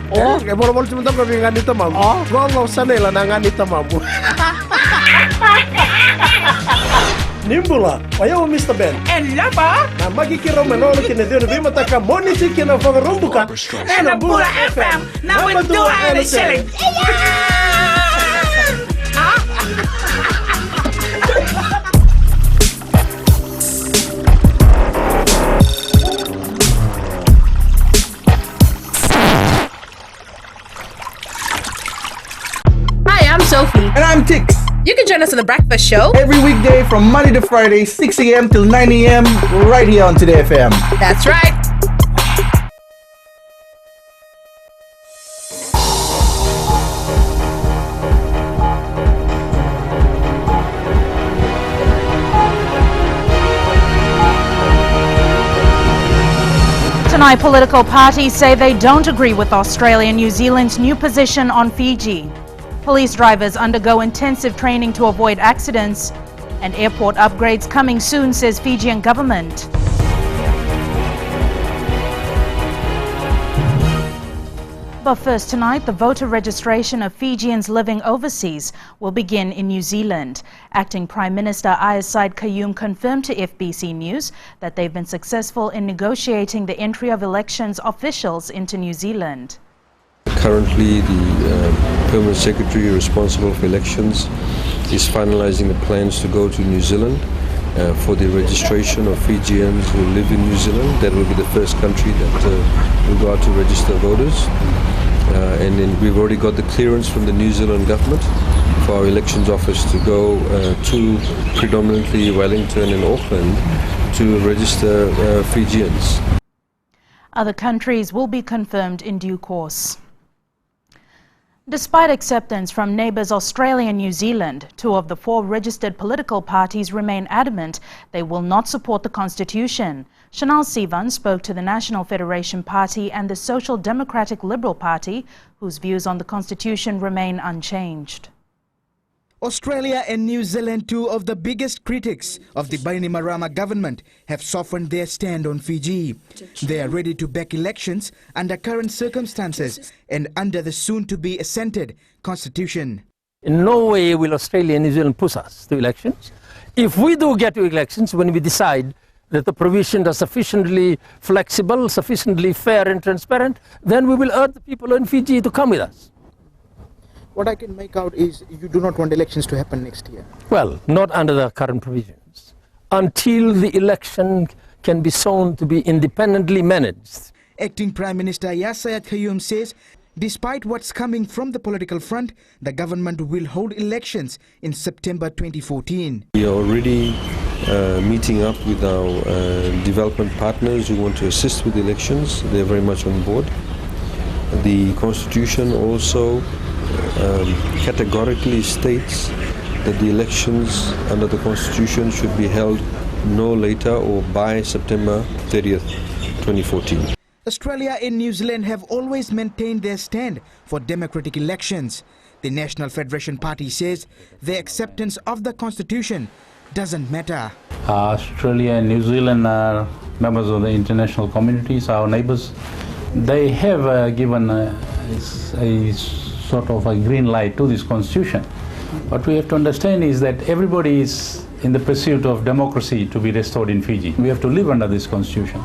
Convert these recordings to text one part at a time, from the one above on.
Oh, boleh sebentar kau dengan itu mamu. Oh, gua sana lah dengan itu mamu. Nimbula, ayo Mr. Ben. Lapa? Na magi kiro manolo kine dio bi mataka moni kina foga rumbuka. Na Bula FM. Na madua ele selling. Sophie. And I'm Tix. You can join us on The Breakfast Show Every weekday from Monday to Friday, 6 a.m. till 9 a.m. right here on Today FM. That's right. Tonight, political parties say they don't agree with Australia and New Zealand's new position on Fiji. Police drivers undergo intensive training to avoid accidents, and airport upgrades coming soon, says Fijian government. But first tonight, the voter registration of Fijians living overseas will begin in New Zealand. Acting Prime Minister Ayaz Said Qayyum confirmed to FBC News that they've been successful in negotiating the entry of elections officials into New Zealand. Currently, the Permanent Secretary responsible for elections is finalizing the plans to go to New Zealand for the registration of Fijians who live in New Zealand. That will be the first country that will go out to register voters. And then we've already got the clearance from the New Zealand government for our elections office to go to predominantly Wellington and Auckland to register Fijians. Other countries will be confirmed in due course. Despite acceptance from neighbours Australia and New Zealand, 2 of the 4 registered political parties remain adamant they will not support the Constitution. Chanel Sivan spoke to the National Federation Party and the Social Democratic Liberal Party, whose views on the Constitution remain unchanged. Australia and New Zealand, 2 of the biggest critics of the Bainimarama government, have softened their stand on Fiji. They are ready to back elections under current circumstances and under the soon-to-be assented constitution. In no way will Australia and New Zealand push us to elections. If we do get to elections, when we decide that the provisions are sufficiently flexible, sufficiently fair and transparent, then we will urge the people in Fiji to come with us. What I can make out is you do not want elections to happen next year. Well, not under the current provisions. Until the election can be shown to be independently managed. Acting Prime Minister Ayaz Said Qayyum says, despite what's coming from the political front, the government will hold elections in September 2014. We are already meeting up with our development partners who want to assist with the elections. They're very much on board. The Constitution also categorically states that the elections under the Constitution should be held no later or by September 30th, 2014. Australia and New Zealand have always maintained their stand for democratic elections. The National Federation Party says the acceptance of the Constitution doesn't matter. Australia and New Zealand are members of the international communities, our neighbors. They have given a sort of a green light to this constitution. What we have to understand is that everybody is in the pursuit of democracy to be restored in Fiji. We have to live under this constitution.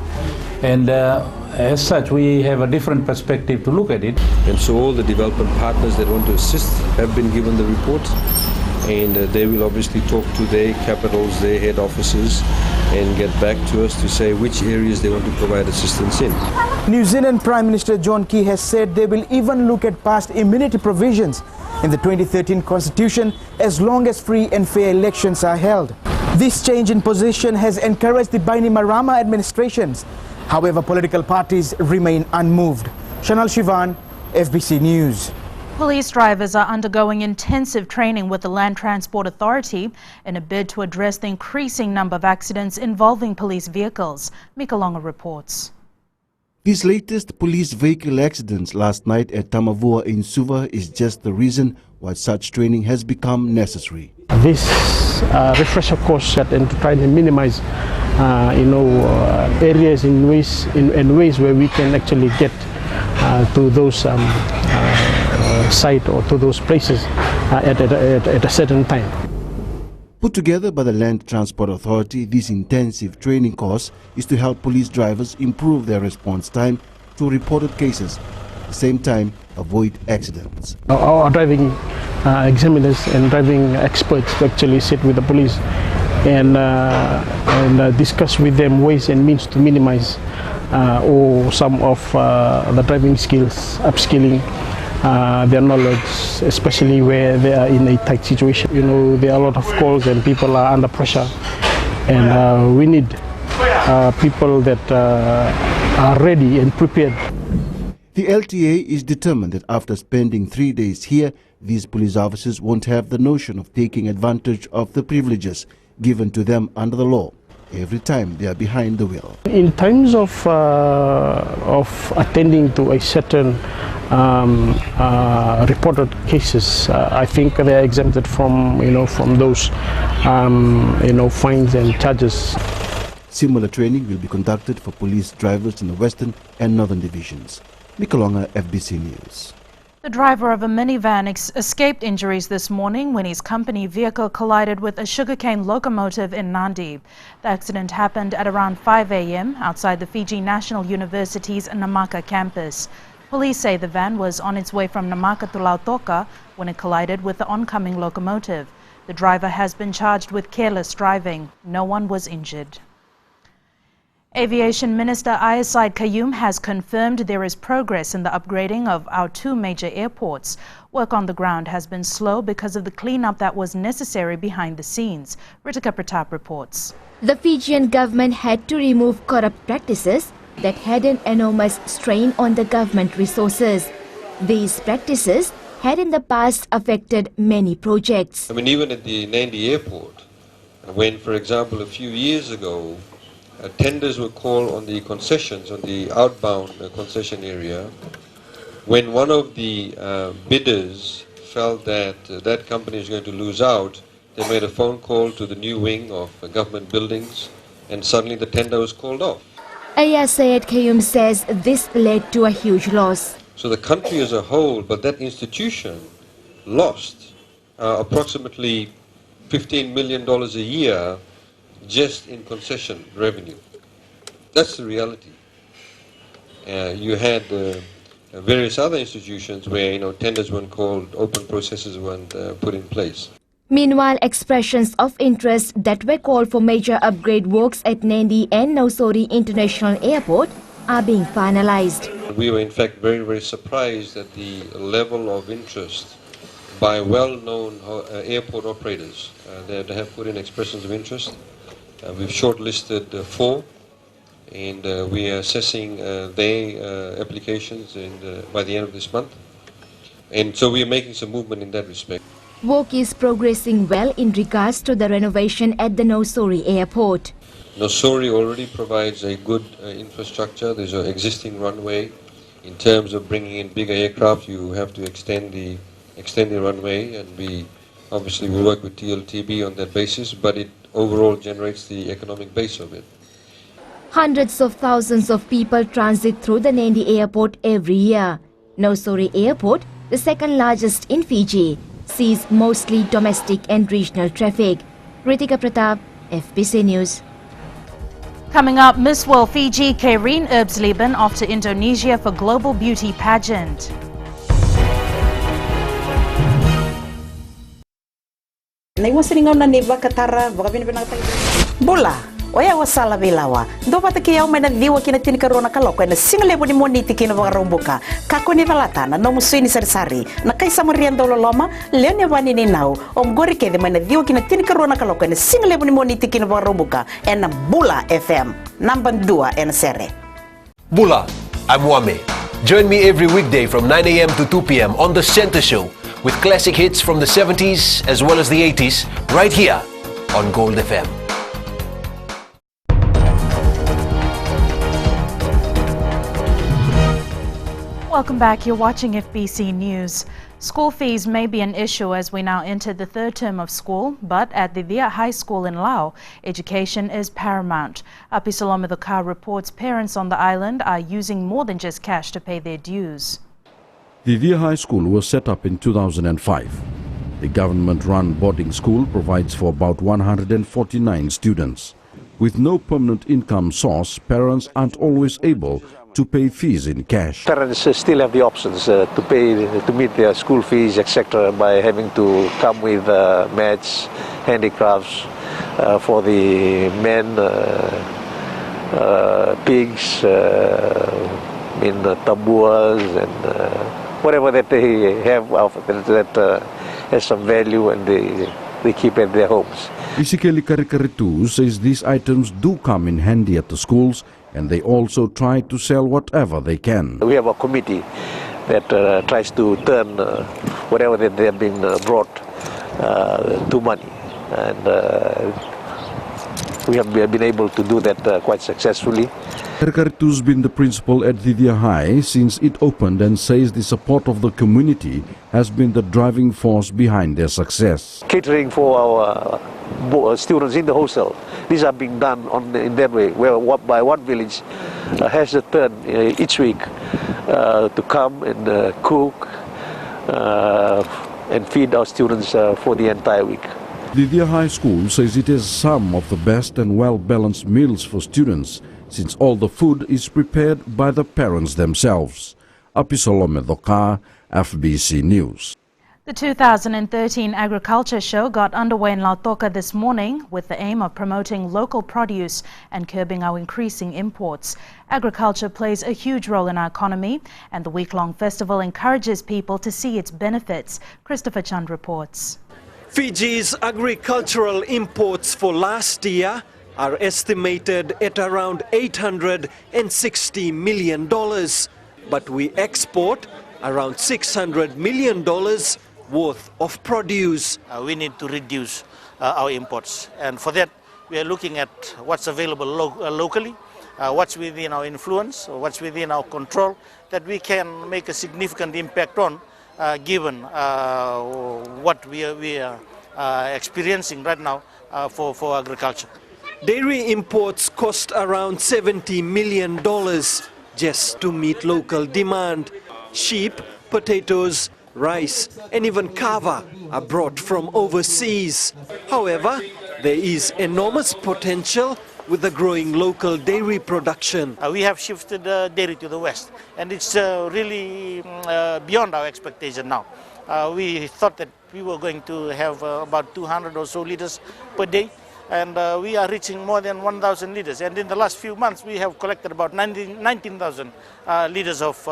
And as such, we have a different perspective to look at it. And so all the development partners that want to assist have been given the report, and they will obviously talk to their capitals, their head offices, and get back to us to say which areas they want to provide assistance in. New Zealand Prime Minister John Key has said they will even look at past immunity provisions in the 2013 Constitution as long as free and fair elections are held. This change in position has encouraged the Bainimarama administrations. However, political parties remain unmoved. Chanel Shivan, FBC News. Police drivers are undergoing intensive training with the Land Transport Authority in a bid to address the increasing number of accidents involving police vehicles. Mikalonga reports. These latest police vehicle accidents last night at Tamavua in Suva is just the reason why such training has become necessary. This refresher course and to try to minimize areas in ways where we can actually get to those sites or to those places at a certain time. Put together by the Land Transport Authority, this intensive training course is to help police drivers improve their response time to reported cases, at the same time avoid accidents. Our driving examiners and driving experts actually sit with the police and discuss with them ways and means to minimize or some of the driving skills, upskilling their knowledge, especially where they are in a tight situation. You know, there are a lot of calls and people are under pressure, and we need people that are ready and prepared. The LTA is determined that after spending 3 days here, these police officers won't have the notion of taking advantage of the privileges given to them under the law every time they are behind the wheel. In terms of attending to a certain reported cases, I think they are exempted from those fines and charges. Similar training will be conducted for police drivers in the Western and Northern Divisions. Mikolonga, FBC News. The driver of a minivan escaped injuries this morning when his company vehicle collided with a sugarcane locomotive in Nandi. The accident happened at around 5 a.m. outside the Fiji National University's Namaka campus. Police say the van was on its way from Namaka to Lautoka when it collided with the oncoming locomotive. The driver has been charged with careless driving. No one was injured. Aviation Minister Ayasaid Qayyum has confirmed there is progress in the upgrading of our two major airports. Work on the ground has been slow because of the cleanup that was necessary behind the scenes. Ritika Pratap reports. The Fijian government had to remove corrupt practices that had an enormous strain on the government resources. These practices had in the past affected many projects. I mean, even at the Nandi airport, when, for example, a few years ago, tenders were called on the concessions, on the outbound concession area. When one of the bidders felt that that company is going to lose out, they made a phone call to the new wing of government buildings, and suddenly the tender was called off. Ayasaid Qayyum says this led to a huge loss. So the country as a whole, but that institution lost approximately $15 million a year just in concession revenue. That's the reality. You had various other institutions where tenders weren't called, open processes weren't put in place. Meanwhile, expressions of interest that were called for major upgrade works at Nandi and Nausori International Airport are being finalized. We were in fact very, very surprised at the level of interest by well-known airport operators that have put in expressions of interest. We've shortlisted 4, and we are assessing their applications by the end of this month. And so we are making some movement in that respect. Work is progressing well in regards to the renovation at the Nausori airport. Nausori already provides a good infrastructure. There's an existing runway. In terms of bringing in bigger aircraft, you have to extend the runway, and we obviously will work with TLTB on that basis, but it overall generates the economic base of it. Hundreds of thousands of people transit through the Nandi airport every year. Nausori Airport, the second largest in Fiji, sees mostly domestic and regional traffic. Ritika Pratap, FBC News. Coming up, Miss World Fiji Kaireen Erbsleben off to Indonesia for Global Beauty Pageant. Bola, oya wasala vilawa. Do pata ki au mena diwa kina tini karona kaloko na single boni moniti kina vagaromboka. Kako ni valatana no musini sari na kai samariando loloma leone vani ni nau om gori ke de mena diwa kina tini karona kaloko na single boni moniti kina vagaromboka na Bula FM number 2 en sere. Bula, I'm Wame. Join me every weekday from 9 a.m. to 2 p.m. on The Center Show with classic hits from the 70s as well as the 80s right here on Gold FM. Welcome back. You're watching FBC News. School fees may be an issue as we now enter the third term of school, but at the Via High School in Lao, education is paramount. Apisalome Dokar reports parents on the island are using more than just cash to pay their dues. The Via High School was set up in 2005. The government-run boarding school provides for about 149 students. With no permanent income source, parents aren't always able to pay fees in cash. Parents still have the options to meet their school fees, etc., by having to come with mats, handicrafts for the men, pigs, tabuas, and whatever that they have that has some value, and they keep at their homes. Isikeli Karikaritu says these items do come in handy at the schools, and they also try to sell whatever they can. We have a committee that tries to turn whatever that they have been brought to money, and we have been able to do that quite successfully. Karkaritu's been the principal at Vivia High since it opened and says the support of the community has been the driving force behind their success. Catering for our students in the hostel, these are being done in that way, where by one village has a turn each week to come and cook and feed our students for the entire week. Vivia High School says it has some of the best and well-balanced meals for students, since all the food is prepared by the parents themselves. Apisalome Dokar, FBC News. The 2013 Agriculture Show got underway in Lautoka this morning with the aim of promoting local produce and curbing our increasing imports. Agriculture plays a huge role in our economy, and the week-long festival encourages people to see its benefits. Christopher Chand reports. Fiji's agricultural imports for last year are estimated at around $860 million, but we export around $600 million worth of produce. We need to reduce our imports, and for that we are looking at what's available locally, what's within our influence, or what's within our control, that we can make a significant impact on, given what we are experiencing right now for agriculture. Dairy imports cost around $70 million just to meet local demand. Sheep, potatoes, rice, and even kava are brought from overseas. However, there is enormous potential with the growing local dairy production. We have shifted dairy to the west, and it's really beyond our expectation now. We thought that we were going to have about 200 or so liters per day, and we are reaching more than 1,000 liters. And in the last few months, we have collected about 19,000 liters of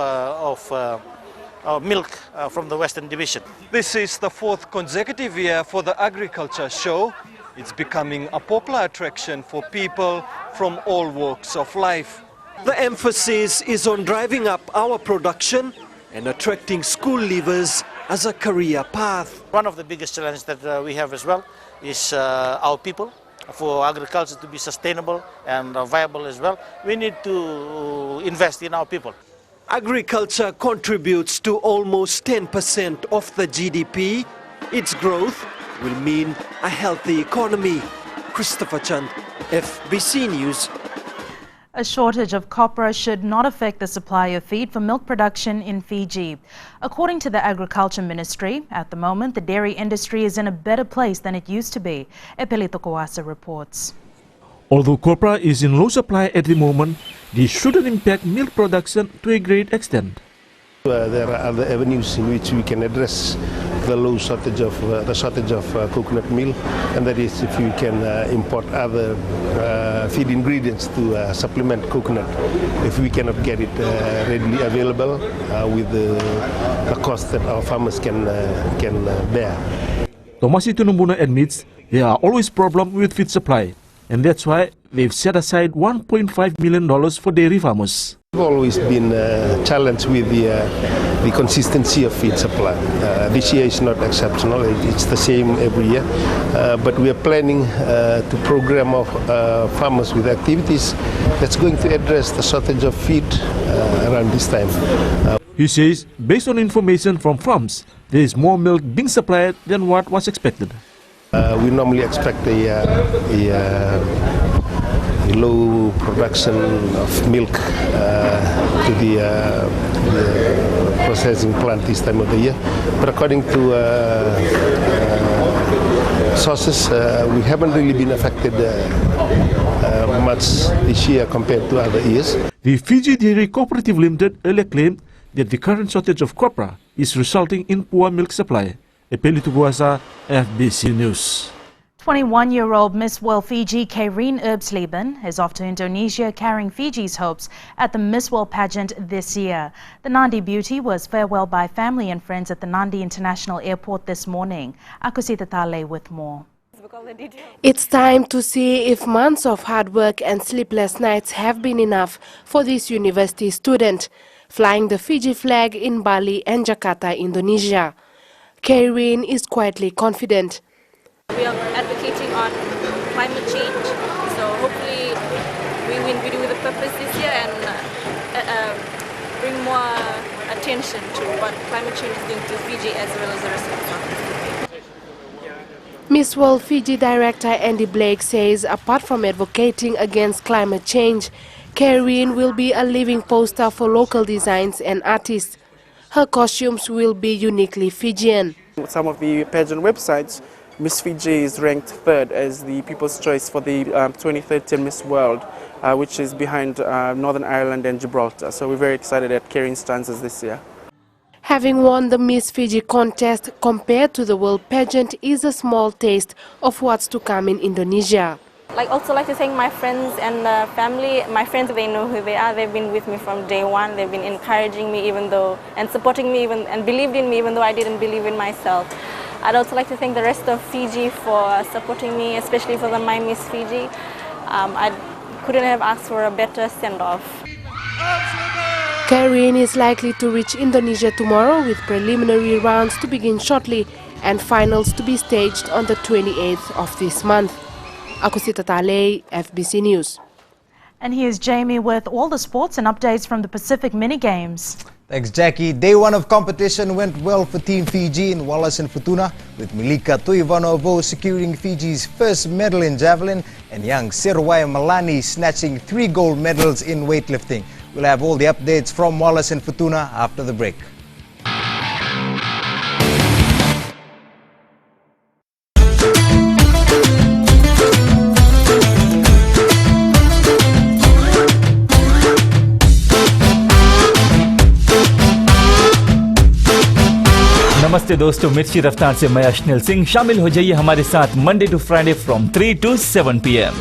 milk from the Western Division. This is the fourth consecutive year for the Agriculture Show. It's becoming a popular attraction for people from all walks of life. The emphasis is on driving up our production and attracting school leavers as a career path. One of the biggest challenges that we have as well is our people. For agriculture to be sustainable and viable as well, we need to invest in our people. Agriculture contributes to almost 10% of the GDP. Its growth will mean a healthy economy. Christopher Chand, FBC News. A shortage of copra should not affect the supply of feed for milk production in Fiji. According to the Agriculture Ministry, at the moment the dairy industry is in a better place than it used to be. Epelito Kawasa reports. Although copra is in low supply at the moment, this shouldn't impact milk production to a great extent. There are other avenues in which we can address the shortage of coconut meal, and that is if we can import other feed ingredients to supplement coconut. If we cannot get it readily available with the cost that our farmers can bear. Tomasito Numbuna admits there are always problems with feed supply, and that's why they've set aside $1.5 million for dairy farmers. We've always been challenged with the consistency of feed supply. This year is not exceptional, it's the same every year, but we are planning to program our farmers with activities that's going to address the shortage of feed around this time. He says, based on information from farms, there is more milk being supplied than what was expected. We normally expect a low production of milk to the processing plant this time of the year. But according to sources, we haven't really been affected much this year compared to other years. The Fiji Dairy Cooperative Limited earlier claimed that the current shortage of copra is resulting in poor milk supply. Epeli Tuguasa, FBC News. 21-year-old Miss World Fiji Kaireen Erbsleben is off to Indonesia carrying Fiji's hopes at the Miss World pageant this year. The Nandi beauty was farewelled by family and friends at the Nandi International Airport this morning. Akusita Tale with more. It's time to see if months of hard work and sleepless nights have been enough for this university student, flying the Fiji flag in Bali and Jakarta, Indonesia. Kaireen is quietly confident. We are advocating on climate change, so hopefully we do with a purpose this year and bring more attention to what climate change is doing to Fiji as well as the rest of the country. Miss World Fiji director Andy Blake says apart from advocating against climate change, Kaireen will be a living poster for local designs and artists. Her costumes will be uniquely Fijian. Some of the pageant websites, Miss Fiji is ranked third as the People's Choice for the 2013 Miss World, which is behind Northern Ireland and Gibraltar. So we're very excited at Kaireen's chances this year. Having won the Miss Fiji contest compared to the world pageant is a small taste of what's to come in Indonesia. I'd also like to thank my friends and family. My friends, they know who they are. They've been with me from day one. They've been encouraging me and supporting me and believed in me even though I didn't believe in myself. I'd also like to thank the rest of Fiji for supporting me, especially for the My Miss Fiji. I couldn't have asked for a better send-off. Kaireen is likely to reach Indonesia tomorrow with preliminary rounds to begin shortly and finals to be staged on the 28th of this month. Akusita Tale, FBC News. And here's Jamie with all the sports and updates from the Pacific Mini Games. Thanks, Jackie. Day one of competition went well for Team Fiji in Wallace and Futuna, with Milika Tuivanovo securing Fiji's first medal in javelin and young Serwai Malani snatching 3 gold medals in weightlifting. We'll have all the updates from Wallace and Futuna after the break. नमस्ते दोस्तों, मिर्ची रफ्तार से मैं अश्निल सिंह। शामिल हो जाइए हमारे साथ Monday to Friday from 3 to 7 PM।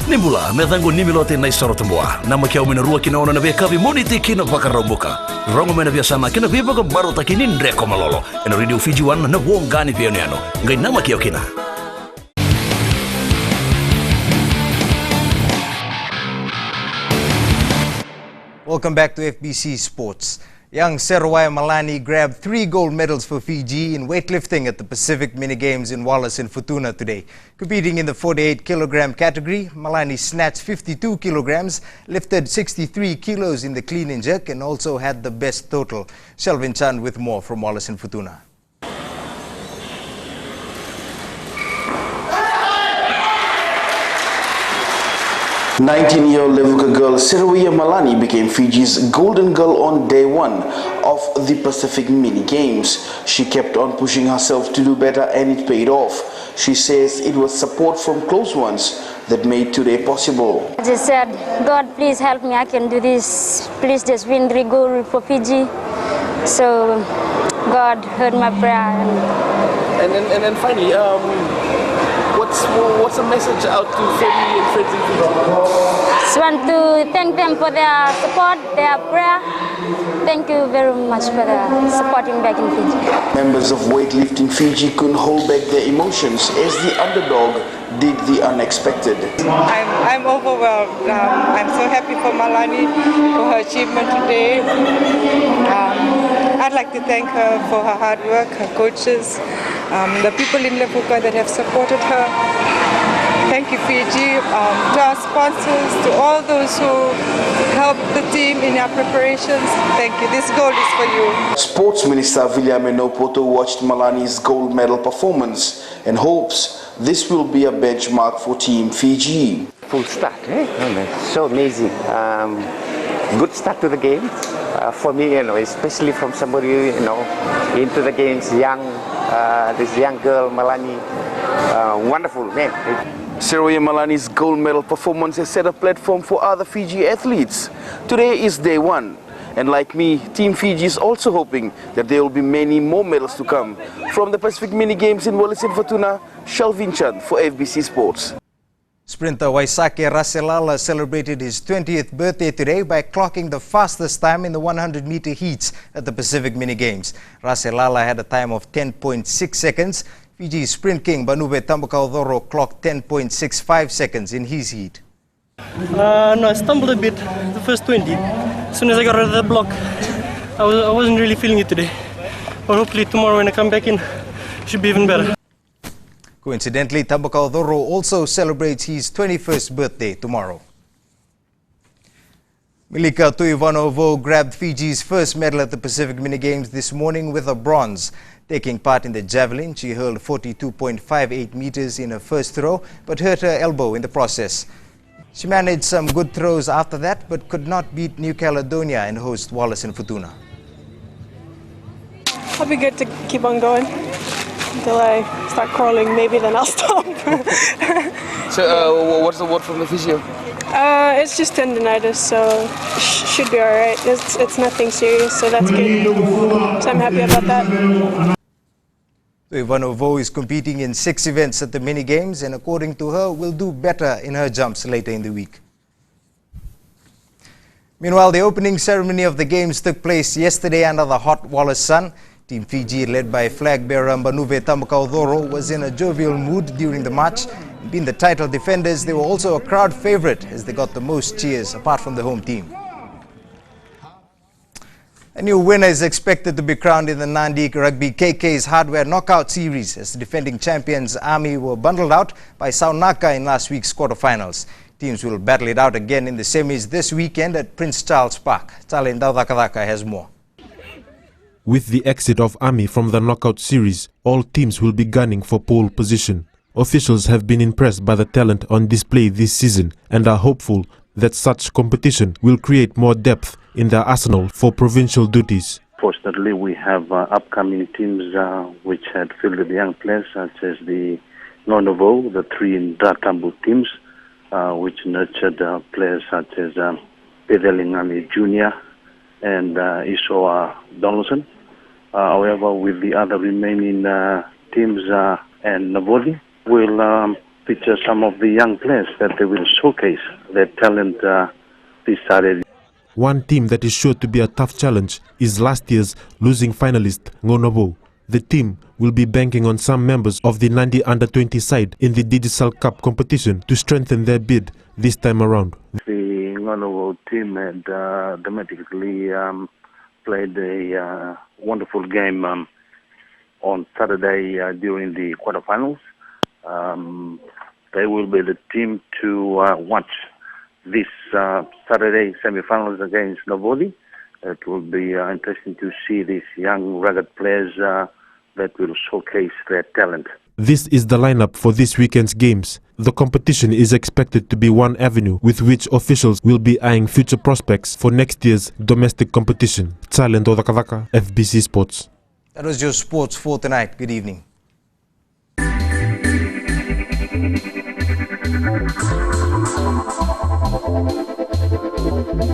Nimbula, metango nimilote na isoro tambua. Nama kia umina rua kina ona na veka vi moniti kina wakarambuka. Rongo mena biasana kina viva ka baro ta kinin reko malolo. Ena Radio Fiji 1 na wongani pioniano. Ngai nama kia kina. Welcome back to FBC Sports. Young Serwai Malani grabbed 3 gold medals for Fiji in weightlifting at the Pacific Mini Games in Wallace and Futuna today. Competing in the 48 kilogram category, Malani snatched 52 kilograms, lifted 63 kilos in the clean and jerk, and also had the best total. Shelvin Chan with more from Wallace and Futuna. 19-year-old Levuka girl Serwai Malani became Fiji's golden girl on day one of the Pacific Mini Games. She kept on pushing herself to do better and it paid off. She says it was support from close ones that made today possible. I just said, God, please help me, I can do this. Please just win 3 gold for Fiji. So God heard my prayer. And then finally, what's the message out to family and friends in Fiji? Just want to to thank them for their support, their prayer. Thank you very much for the supporting back in Fiji. Members of weightlifting Fiji couldn't hold back their emotions as the underdog did the unexpected. I'm overwhelmed. I'm so happy for Malani for her achievement today. I'd like to thank her for her hard work, her coaches, the people in Levuka that have supported her. Thank you, Fiji, to our sponsors, to all those who helped the team in our preparations. Thank you. This gold is for you. Sports Minister William Enopoto watched Malani's gold medal performance and hopes this will be a benchmark for Team Fiji. Full start, eh? So amazing. Good start to the games. For me, especially from somebody, into the games, young, this young girl, Malani, wonderful, man. Seroya Malani's gold medal performance has set a platform for other Fiji athletes. Today is day one, and like me, Team Fiji is also hoping that there will be many more medals to come. From the Pacific Mini Games in Wallis and Futuna, Shalvin Chand for FBC Sports. Sprinter Waisake Raselala celebrated his 20th birthday today by clocking the fastest time in the 100-meter heats at the Pacific Mini Games. Raselala had a time of 10.6 seconds. Fiji's sprint king Banube Tambakaudoro clocked 10.65 seconds in his heat. No, I stumbled a bit the first 20. As soon as I got out of the block, I wasn't really feeling it today. But hopefully tomorrow when I come back in, it should be even better. Coincidentally, Tambakaudoro also celebrates his 21st birthday tomorrow. Milika Tuivanovo grabbed Fiji's first medal at the Pacific Mini Games this morning with a bronze. Taking part in the javelin, she hurled 42.58 meters in her first throw, but hurt her elbow in the process. She managed some good throws after that, but could not beat New Caledonia and host Wallis and Futuna. I'll be good to keep on going until I start crawling. Maybe then I'll stop. So, what's the word from the physio? It's just tendinitis, so should be all right. It's nothing serious, so that's good. So I'm happy about that. Ivanovo is competing in 6 events at the mini games, and according to her, will do better in her jumps later in the week. Meanwhile, the opening ceremony of the games took place yesterday under the hot Wallis sun. Team Fiji, led by flag bearer Mbanuve Tambakaudoro, was in a jovial mood during the match. Being the title defenders, they were also a crowd favorite as they got the most cheers apart from the home team. A new winner is expected to be crowned in the Nandi Rugby KK's Hardware Knockout Series as the defending champions Army were bundled out by Saunaka in last week's quarterfinals. Teams will battle it out again in the semis this weekend at Prince Charles Park. Talin Daudakadaka has more. With the exit of Army from the knockout series, all teams will be gunning for pole position. Officials have been impressed by the talent on display this season and are hopeful that such competition will create more depth in their arsenal for provincial duties. Fortunately, we have upcoming teams which had fielded young players such as the Nonovo, the 3 Dratambu teams, which nurtured players such as Pedelingami Jr. and Isoa Donaldson. However, with the other remaining teams and Navodi, will feature some of the young players that they will showcase their talent this Saturday. One team that is sure to be a tough challenge is last year's losing finalist Ngonobo. The team will be banking on some members of the Nandi Under-20 side in the Digital Cup competition to strengthen their bid this time around. The Ngonobo team had dramatically played a wonderful game on Saturday during the quarterfinals. They will be the team to watch this Saturday semi-finals against Navodi. It will be interesting to see these young rugged players that will showcase their talent. This is the lineup for this weekend's games. The competition is expected to be one avenue with which officials will be eyeing future prospects for next year's domestic competition. Talent Odakadaka, FBC Sports. That was your sports for tonight. Good evening.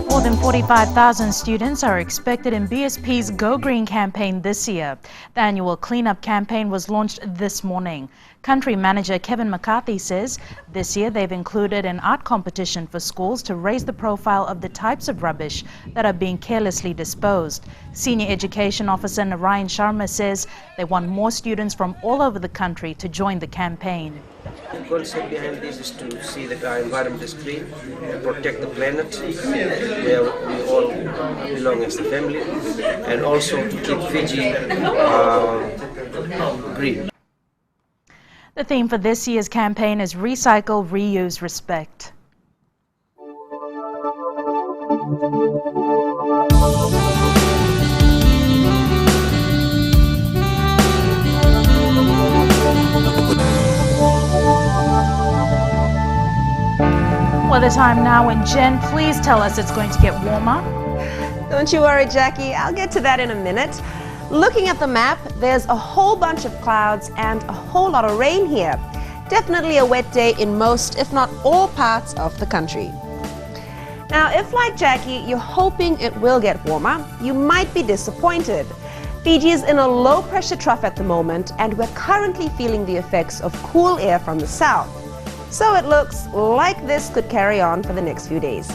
More than 45,000 students are expected in BSP's Go Green campaign this year. The annual cleanup campaign was launched this morning. Country Manager Kevin McCarthy says this year they've included an art competition for schools to raise the profile of the types of rubbish that are being carelessly disposed. Senior Education Officer Narayan Sharma says they want more students from all over the country to join the campaign. The concept behind this is to see that our environment is clean and protect the planet where we all belong as a family, and also to keep Fiji green. The theme for this year's campaign is Recycle, Reuse, Respect. Well, the time now, and Jen, please tell us it's going to get warmer. Don't you worry, Jackie. I'll get to that in a minute. Looking at the map, there's a whole bunch of clouds and a whole lot of rain here. Definitely a wet day in most, if not all, parts of the country. Now, if like Jackie, you're hoping it will get warmer, you might be disappointed. Fiji is in a low-pressure trough at the moment, and we're currently feeling the effects of cool air from the south. So it looks like this could carry on for the next few days.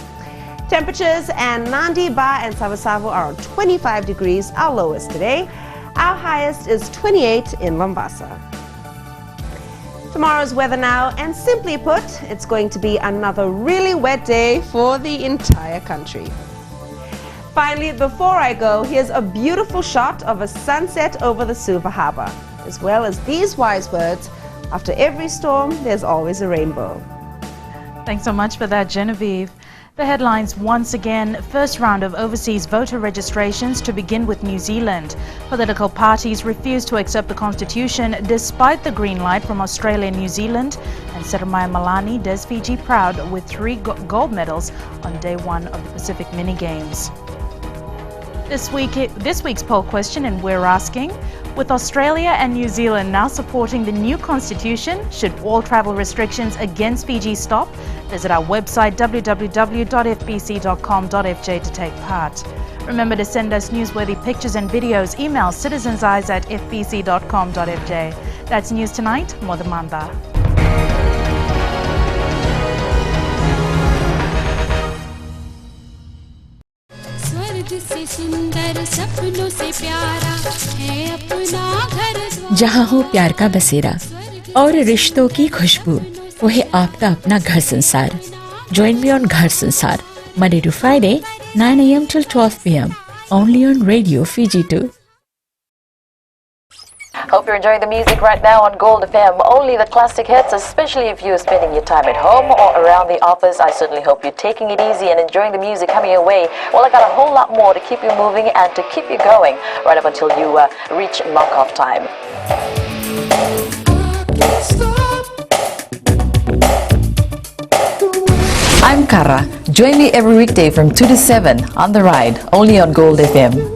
Temperatures in Nandi, Ba and Savasavo are on 25 degrees, our lowest today. Our highest is 28 in Mombasa. Tomorrow's weather now, and simply put, it's going to be another really wet day for the entire country. Finally, before I go, here's a beautiful shot of a sunset over the Suva Harbour, as well as these wise words: after every storm, there's always a rainbow. Thanks so much for that, Genevieve. The headlines once again: first round of overseas voter registrations to begin with New Zealand. Political parties refuse to accept the constitution despite the green light from Australia and New Zealand. And Seremaya Malani does Fiji proud with 3 gold medals on day 1 of the Pacific Mini Games. This week's poll question, and we're asking: with Australia and New Zealand now supporting the new constitution, should all travel restrictions against Fiji stop? Visit our website www.fbc.com.fj to take part. Remember to send us newsworthy pictures and videos. Email citizenseyes@fbc.com.fj. That's News Tonight. Modamanda. जहाँ हो प्यार का बसेरा और रिश्तों की खुशबू, वो है आपका अपना घर संसार. Join me on Ghar Sansar, Monday to Friday, 9 a.m. till 12 p.m. only on Radio Fiji 2. Hope you're enjoying the music right now on Gold FM. Only the classic hits, especially if you're spending your time at home or around the office. I certainly hope you're taking it easy and enjoying the music coming your way. Well, I got a whole lot more to keep you moving and to keep you going right up until you reach knock-off time. I'm Kara. Join me every weekday from 2 to 7 on The Ride, only on Gold FM.